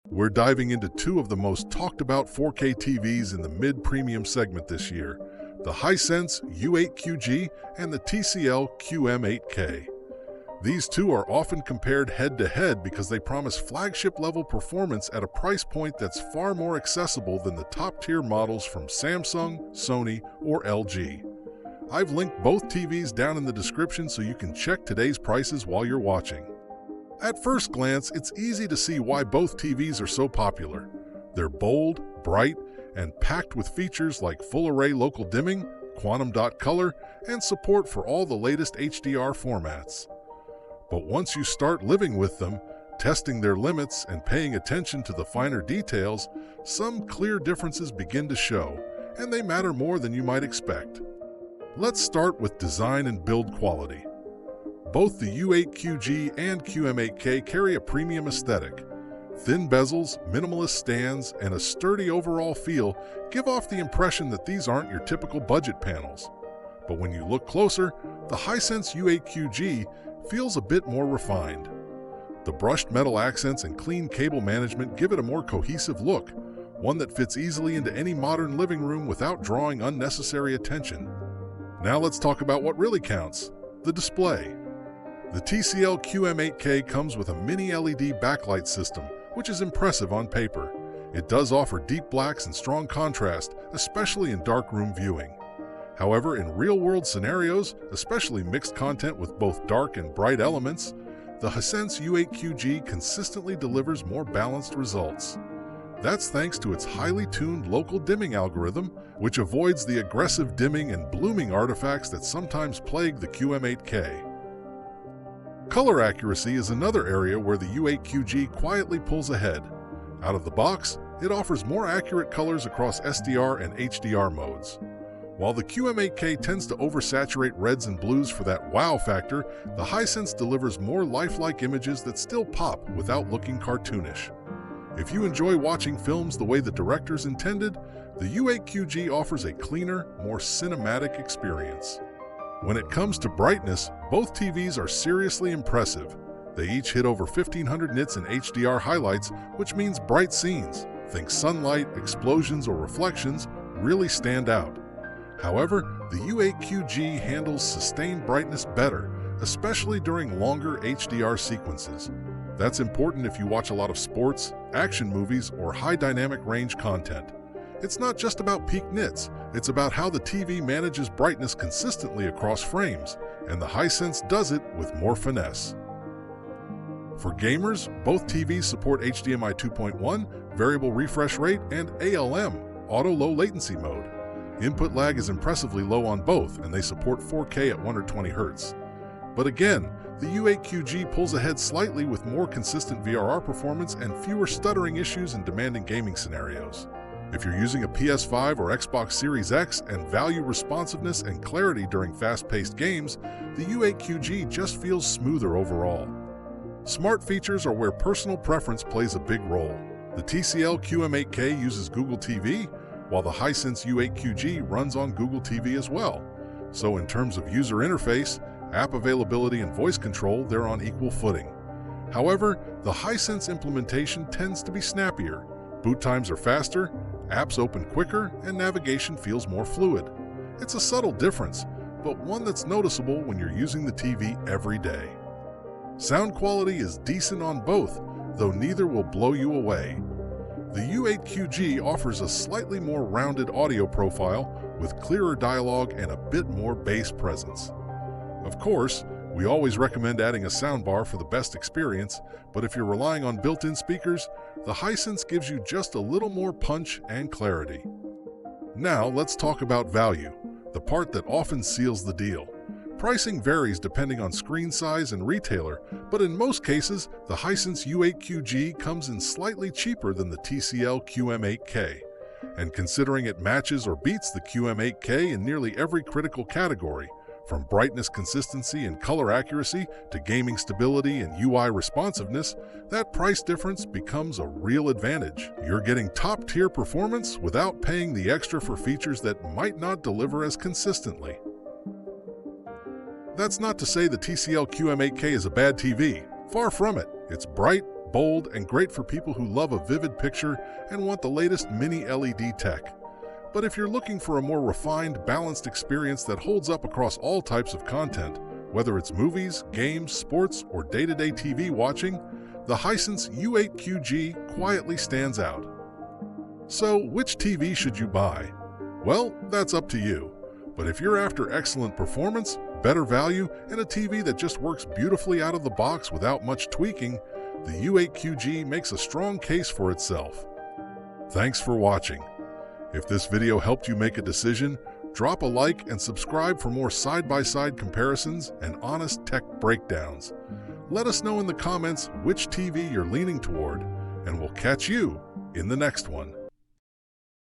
We're diving into two of the most talked about 4K TVs in the mid-premium segment this year, the Hisense U8QG and the TCL QM8K. These two are often compared head-to-head because they promise flagship-level performance at a price point that's far more accessible than the top-tier models from Samsung, Sony, or LG. I've linked both TVs down in the description so you can check today's prices while you're watching. At first glance, it's easy to see why both TVs are so popular. They're bold, bright, and packed with features like full-array local dimming, quantum dot color, and support for all the latest HDR formats. But once you start living with them, testing their limits, and paying attention to the finer details, some clear differences begin to show, and they matter more than you might expect. Let's start with design and build quality. Both the U8QG and QM8K carry a premium aesthetic. Thin bezels, minimalist stands, and a sturdy overall feel give off the impression that these aren't your typical budget panels. But when you look closer, the Hisense U8QG feels a bit more refined. The brushed metal accents and clean cable management give it a more cohesive look, one that fits easily into any modern living room without drawing unnecessary attention. Now let's talk about what really counts, the display. The TCL QM8K comes with a mini LED backlight system, which is impressive on paper. It does offer deep blacks and strong contrast, especially in darkroom viewing. However, in real-world scenarios, especially mixed content with both dark and bright elements, the Hisense U8QG consistently delivers more balanced results. That's thanks to its highly tuned local dimming algorithm, which avoids the aggressive dimming and blooming artifacts that sometimes plague the QM8K. Color accuracy is another area where the U8QG quietly pulls ahead. Out of the box, it offers more accurate colors across SDR and HDR modes. While the QM8K tends to oversaturate reds and blues for that wow factor, the Hisense delivers more lifelike images that still pop without looking cartoonish. If you enjoy watching films the way the directors intended, the U8QG offers a cleaner, more cinematic experience. When it comes to brightness, both TVs are seriously impressive. They each hit over 1500 nits in HDR highlights, which means bright scenes, think sunlight, explosions, or reflections, really stand out. However, the U8QG handles sustained brightness better, especially during longer HDR sequences. That's important if you watch a lot of sports, action movies, or high dynamic range content. It's not just about peak nits, it's about how the TV manages brightness consistently across frames, and the Hisense does it with more finesse. For gamers, both TVs support HDMI 2.1, variable refresh rate, and ALM, auto low latency mode. Input lag is impressively low on both, and they support 4K at 120 Hz. But again, the U8QG pulls ahead slightly with more consistent VRR performance and fewer stuttering issues in demanding gaming scenarios. If you're using a PS5 or Xbox Series X and value responsiveness and clarity during fast-paced games, the U8QG just feels smoother overall. Smart features are where personal preference plays a big role. The TCL QM8K uses Google TV, while the Hisense U8QG runs on Google TV as well. So in terms of user interface, app availability, and voice control, they're on equal footing. However, the Hisense implementation tends to be snappier. Boot times are faster, apps open quicker, and navigation feels more fluid. It's a subtle difference, but one that's noticeable when you're using the TV every day. Sound quality is decent on both, though neither will blow you away. The U8QG offers a slightly more rounded audio profile with clearer dialogue and a bit more bass presence. Of course, we always recommend adding a soundbar for the best experience, but if you're relying on built-in speakers, the Hisense gives you just a little more punch and clarity. Now let's talk about value, the part that often seals the deal. Pricing varies depending on screen size and retailer, but in most cases, the Hisense U8QG comes in slightly cheaper than the TCL QM8K. And considering it matches or beats the QM8K in nearly every critical category, from brightness consistency and color accuracy to gaming stability and UI responsiveness, that price difference becomes a real advantage. You're getting top-tier performance without paying the extra for features that might not deliver as consistently. That's not to say the TCL QM8K is a bad TV. Far from it. It's bright, bold, and great for people who love a vivid picture and want the latest mini LED tech. But if you're looking for a more refined, balanced experience that holds up across all types of content, whether it's movies, games, sports, or day-to-day TV watching, the Hisense U8QG quietly stands out. So, which TV should you buy? Well, that's up to you. But if you're after excellent performance, better value, and a TV that just works beautifully out of the box without much tweaking, the U8QG makes a strong case for itself. Thanks for watching. If this video helped you make a decision, drop a like and subscribe for more side-by-side comparisons and honest tech breakdowns. Let us know in the comments which TV you're leaning toward, and we'll catch you in the next one.